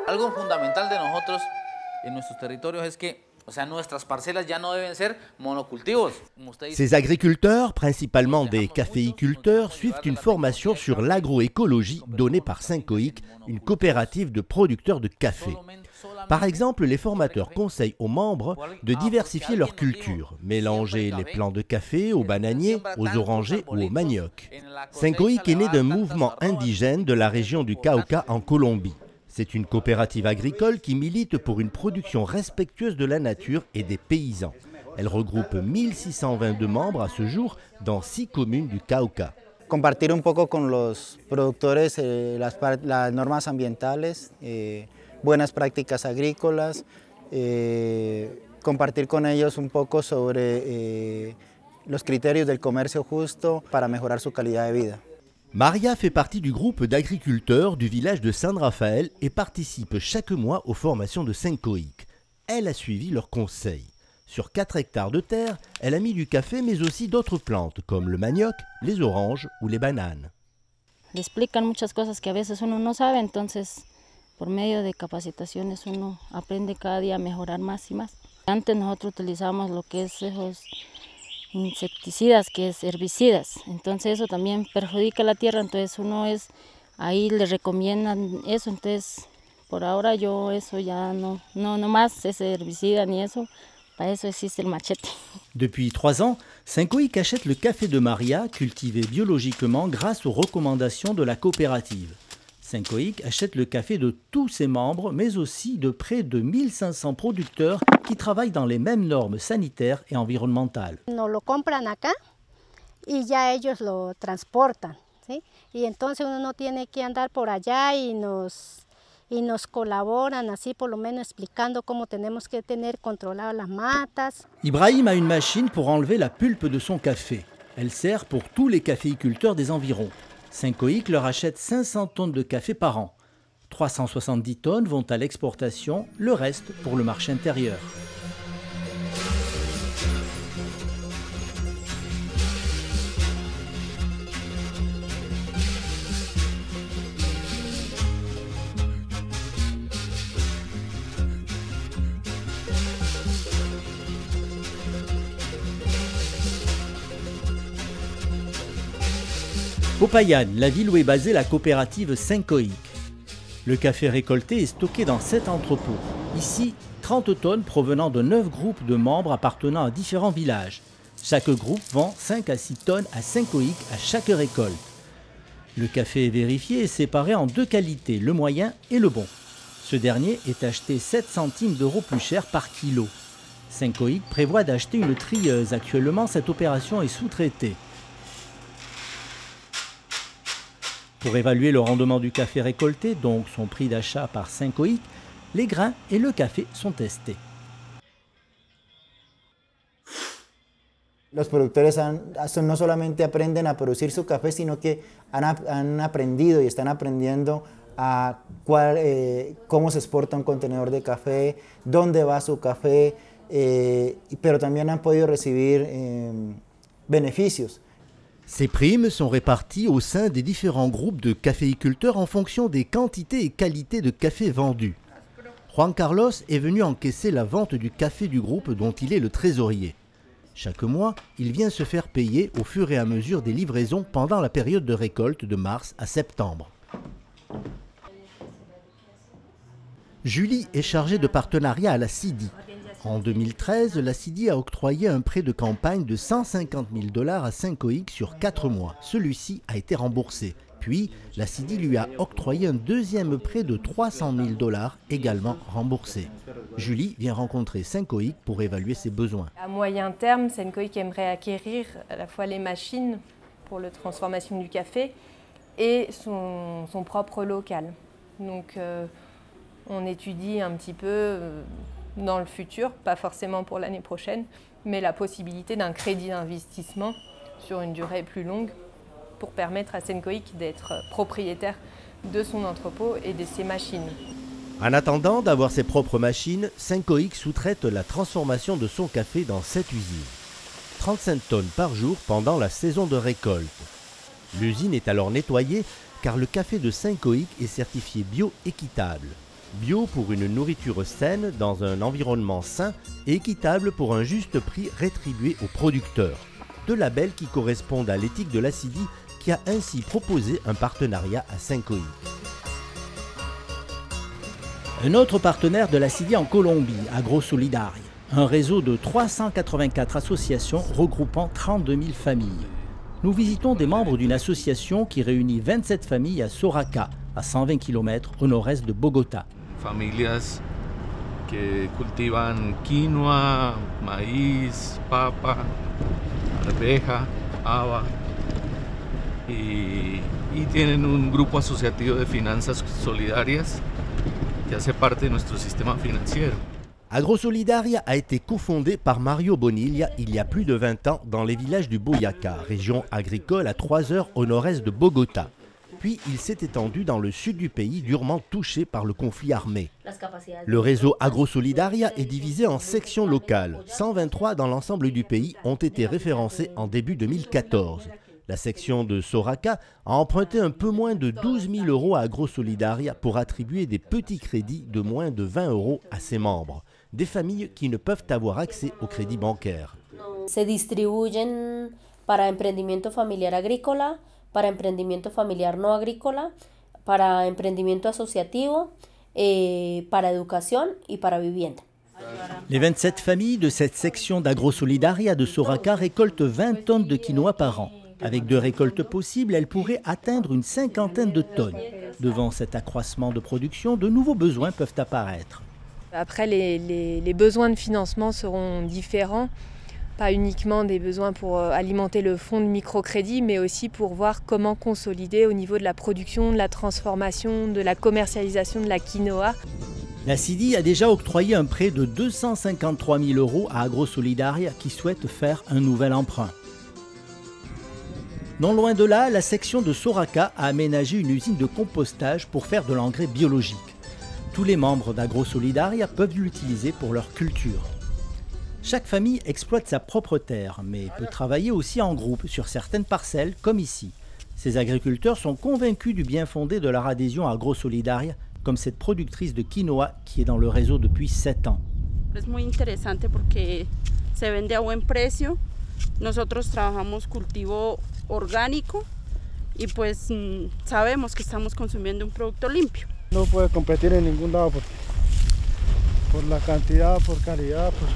Algo fundamental de nosotros en nuestros territorios es que, o sea, nuestras parcelas ya no deben ser monocultivos. Ces agriculteurs, principalement des caféiculteurs, suivent une formation sur l'agroécologie donnée par Syncoic, une coopérative de producteurs de café. Par exemple, les formateurs conseillent aux membres de diversifier leur culture, mélanger les plants de café aux bananiers, aux orangers ou aux maniocs. Syncoic est né d'un mouvement indigène de la région du Cauca en Colombie. C'est une coopérative agricole qui milite pour une production respectueuse de la nature et des paysans. Elle regroupe 1622 membres à ce jour dans 6 communes du Cauca. Compartir un poco con los productores las normas ambientales, buenas prácticas agrícolas, compartir con ellos un poco sobre los criterios del comercio justo para mejorar su calidad de vida. Maria fait partie du groupe d'agriculteurs du village de San Rafael et participe chaque mois aux formations de Syncoic. Elle a suivi leurs conseils. Sur 4 hectares de terre, elle a mis du café mais aussi d'autres plantes comme le manioc, les oranges ou les bananes. Le explican muchas cosas que a veces uno no sabe, entonces por medio de capacitaciones uno aprende cada día a mejorar más y más. Antes nosotros utilizábamos lo que es esos insecticidas, que es herbicidas, entonces eso también perjudica la tierra, entonces ahí le recomiendan eso, entonces por ahora yo eso ya no más ese herbicida ni eso, para eso existe el machete. Depuis 3 ans, Syncoic achète le café de Maria, cultivé biologiquement grâce aux recommandations de la coopérative. Syncoic achète le café de tous ses membres, mais aussi de près de 1500 producteurs qui travaillent dans les mêmes normes sanitaires et environnementales. Nos lo compran acá y ya ellos lo transportan, ¿sí? Y entonces uno no tiene que andar por allá y nos colaboran así por lo menos explicando cómo tenemos que tener controladas las matas. Ibrahim a une machine pour enlever la pulpe de son café. Elle sert pour tous les caféiculteurs des environs. Syncoic leur achète 500 tonnes de café par an. 370 tonnes vont à l'exportation, le reste pour le marché intérieur. Popayan, la ville où est basée la coopérative Syncoic. Le café récolté est stocké dans 7 entrepôts. Ici, 30 tonnes provenant de 9 groupes de membres appartenant à différents villages. Chaque groupe vend 5 à 6 tonnes à Syncoic à chaque récolte. Le café est vérifié et séparé en 2 qualités, le moyen et le bon. Ce dernier est acheté 7 centimes d'euros plus cher par kilo. Syncoic prévoit d'acheter une trieuse. Actuellement, cette opération est sous-traitée. Pour évaluer le rendement du café récolté, donc son prix d'achat par Syncoic, les grains et le café sont testés. Los productores no solamente aprenden a producir su café, sino que han aprendido y están aprendiendo a cómo se exporta un contenedor de café, dónde va su café, pero también han podido recibir beneficios. Ces primes sont réparties au sein des différents groupes de caféiculteurs en fonction des quantités et qualités de café vendus. Juan Carlos est venu encaisser la vente du café du groupe dont il est le trésorier. Chaque mois, il vient se faire payer au fur et à mesure des livraisons pendant la période de récolte de mars à septembre. Julie est chargée de partenariat à la CIDI. En 2013, la CIDI a octroyé un prêt de campagne de 150 000 $ à Syncoic sur 4 mois. Celui-ci a été remboursé. Puis, la CIDI lui a octroyé un deuxième prêt de 300 000 $, également remboursé. Julie vient rencontrer Syncoic pour évaluer ses besoins. À moyen terme, Syncoic aimerait acquérir à la fois les machines pour la transformation du café et son propre local. Donc, on étudie un petit peu dans le futur, pas forcément pour l'année prochaine, mais la possibilité d'un crédit d'investissement sur une durée plus longue pour permettre à Syncoic d'être propriétaire de son entrepôt et de ses machines. En attendant d'avoir ses propres machines, Syncoic sous-traite la transformation de son café dans 7 usines. 35 tonnes par jour pendant la saison de récolte. L'usine est alors nettoyée car le café de Syncoic est certifié bio-équitable. Bio pour une nourriture saine dans un environnement sain et équitable pour un juste prix rétribué aux producteurs. Deux labels qui correspondent à l'éthique de l'Acidi qui a ainsi proposé un partenariat à Cincoï. Un autre partenaire de l'Acidi en Colombie, AgroSolidaria, un réseau de 384 associations regroupant 32 000 familles. Nous visitons des membres d'une association qui réunit 27 familles à Soracá, à 120 km au nord-est de Bogotá. Familias que cultivan quinoa, maíz, papa, arveja, haba y tienen un grupo asociativo de finanzas solidarias que hace parte de nuestro sistema financiero. AgroSolidaria a été cofondé par Mario Bonilla il y a plus de 20 ans dans les villages du Boyacá, région agricole à 3 heures au nord-est de Bogotá. Puis il s'est étendu dans le sud du pays durement touché par le conflit armé. Le réseau AgroSolidaria est divisé en sections locales. 123 dans l'ensemble du pays ont été référencées en début 2014. La section de Soracá a emprunté un peu moins de 12 000 € à AgroSolidaria pour attribuer des petits crédits de moins de 20 € à ses membres. Des familles qui ne peuvent avoir accès au crédit bancaire. Se distribuyen para emprendimiento familiar agrícola, para emprendimiento familiar no agrícola, para emprendimiento asociativo, para educación y para vivienda. Les 27 familles de cette section d'AgroSolidaria de Soracá récoltent 20 tonnes de quinoa par an. Avec 2 récoltes possibles, elles pourraient atteindre une 50aine de tonnes. Devant cet accroissement de production, de nouveaux besoins peuvent apparaître. Après, les besoins de financement seront différents, pas uniquement des besoins pour alimenter le fonds de microcrédit, mais aussi pour voir comment consolider au niveau de la production, de la transformation, de la commercialisation de la quinoa. L'Acidi a déjà octroyé un prêt de 253 000 € à AgroSolidaria qui souhaite faire un nouvel emprunt. Non loin de là, la section de Soracá a aménagé une usine de compostage pour faire de l'engrais biologique. Tous les membres d'AgroSolidaria peuvent l'utiliser pour leur culture. Chaque famille exploite sa propre terre, mais peut travailler aussi en groupe sur certaines parcelles, comme ici. Ces agriculteurs sont convaincus du bien fondé de leur adhésion à AgroSolidaria, comme cette productrice de quinoa qui est dans le réseau depuis 7 ans. Es muy interesante porque se vende a buen precio. Nosotros trabajamos cultivo orgánico y pues sabemos que estamos consumiendo un producto limpio. No puede competir en ningún lado por la cantidad, por calidad, por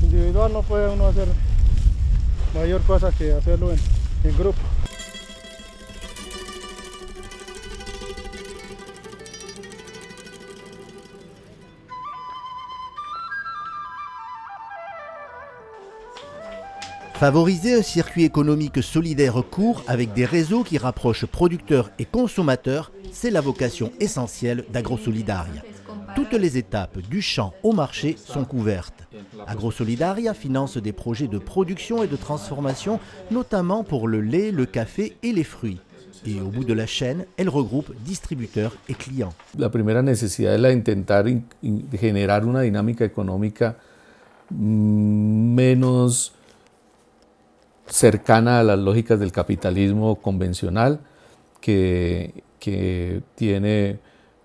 individual no puede uno hacer mayor cosa que hacerlo en grupo. Favoriser un circuit économique solidaire court avec des réseaux qui rapprochent producteurs et consommateurs, c'est la vocation essentielle d'AgroSolidaria. Toutes les étapes, du champ au marché, sont couvertes. AgroSolidaria finance des projets de production et de transformation, notamment pour le lait, le café et les fruits. Et au bout de la chaîne, elle regroupe distributeurs et clients. La primera necesidad es la de intentar generar una dinámica económica menos cercana a las lógicas del capitalismo convencional que tiene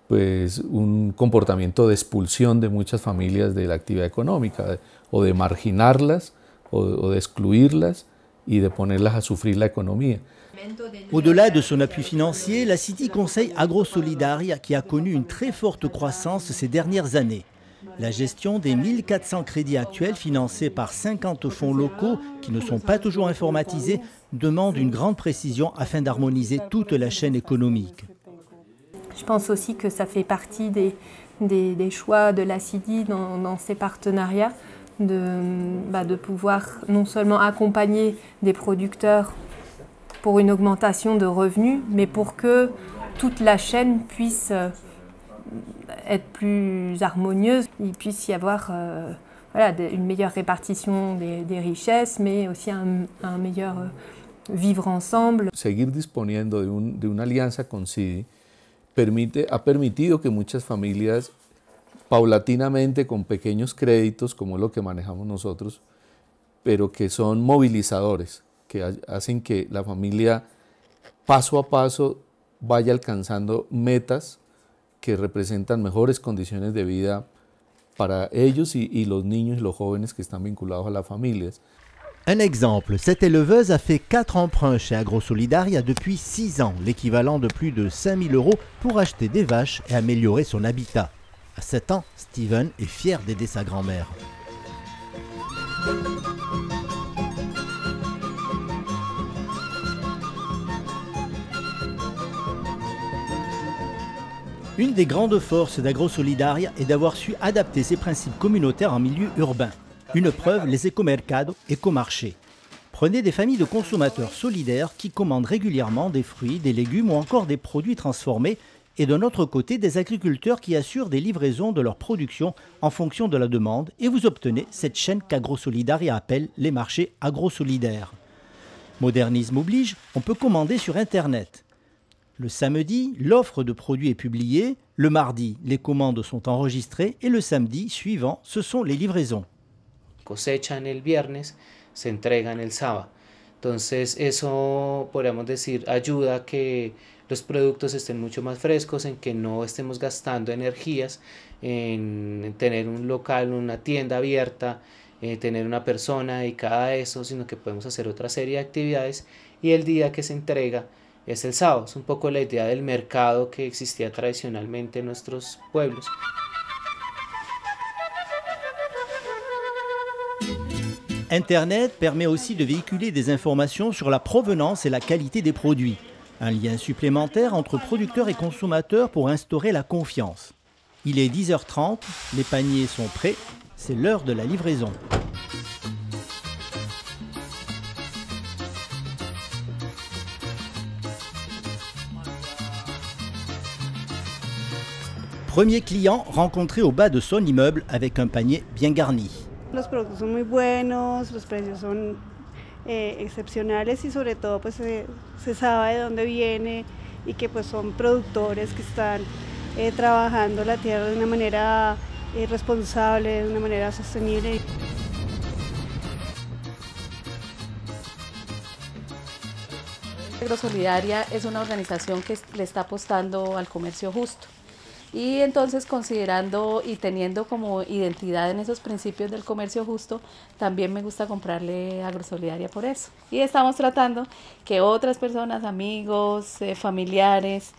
pues un comportamiento de expulsión de muchas familias de la actividad económica o de marginarlas o de excluirlas y de ponerlas a sufrir la economía. Au-delà de son appui financier, l'Acidi conseille AgroSolidaria qui a connu une très forte croissance ces dernières années. La gestion des 1400 crédits actuels financés par 50 fonds locaux qui ne sont pas toujours informatisés demande une grande précision afin d'harmoniser toute la chaîne économique. Je pense aussi que ça fait partie des choix de l'Acidi dans ces partenariats, de pouvoir non seulement accompagner des producteurs pour une augmentation de revenus, mais pour que toute la chaîne puisse être plus harmonieuse, il puisse y avoir une meilleure répartition des richesses, mais aussi un meilleur vivre ensemble. Seguir disponiendo de una alianza con CIDI ha permitido que muchas familias paulatinamente con pequeños créditos, como lo que manejamos nosotros, pero que son movilizadores, que hacen que la familia paso a paso vaya alcanzando metas que representan mejores condiciones de vida para ellos y los niños y los jóvenes que están vinculados a las familias. Un exemple, cette éleveuse a fait 4 emprunts chez AgroSolidaria depuis 6 ans, l'équivalent de plus de 5 000 € pour acheter des vaches et améliorer son habitat. À 7 ans, Steven est fier d'aider sa grand-mère. Une des grandes forces d'AgroSolidaria est d'avoir su adapter ses principes communautaires en milieu urbain. Une preuve, les écomercados, écomarchés. Prenez des familles de consommateurs solidaires qui commandent régulièrement des fruits, des légumes ou encore des produits transformés, et d'un autre côté des agriculteurs qui assurent des livraisons de leur production en fonction de la demande, et vous obtenez cette chaîne qu'AgroSolidaria appelle les marchés agrosolidaires. Modernisme oblige, on peut commander sur Internet. Le samedi, l'offre de produits est publiée, le mardi, les commandes sont enregistrées et le samedi suivant, ce sont les livraisons. Cosechan el viernes, se entregan el sábado. Entonces eso, podríamos decir, ayuda a que los productos estén mucho más frescos, en que no estemos gastando energías en tener un local, una tienda abierta, tener una persona dedicada a eso, sino que podemos hacer otra serie de actividades y el día que se entrega es el sábado. Es un poco la idea del mercado que existía tradicionalmente en nuestros pueblos. Internet permet aussi de véhiculer des informations sur la provenance et la qualité des produits. Un lien supplémentaire entre producteurs et consommateurs pour instaurer la confiance. Il est 10h30, les paniers sont prêts, c'est l'heure de la livraison. Premier client rencontré au bas de son immeuble avec un panier bien garni. Los productos son muy buenos, los precios son excepcionales y sobre todo pues se sabe de dónde viene y que pues son productores que están trabajando la tierra de una manera responsable, de una manera sostenible. AgroSolidaria es una organización que le está apostando al comercio justo. Y entonces, considerando y teniendo como identidad en esos principios del comercio justo, también me gusta comprarle a AgroSolidaria por eso. Y estamos tratando que otras personas, amigos, familiares,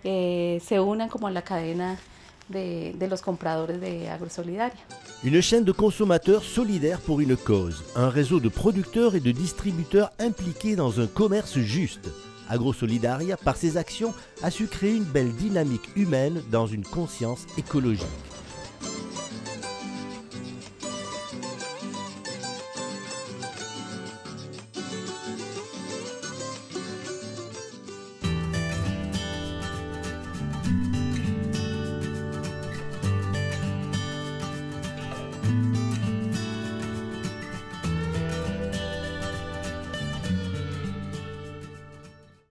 se unan como a la cadena de los compradores de AgroSolidaria. Une chaîne de consommateurs solidaires pour une cause, un réseau de producteurs et de distributeurs impliqués dans un commerce juste. AgroSolidaria, par ses actions, a su créer une belle dynamique humaine dans une conscience écologique.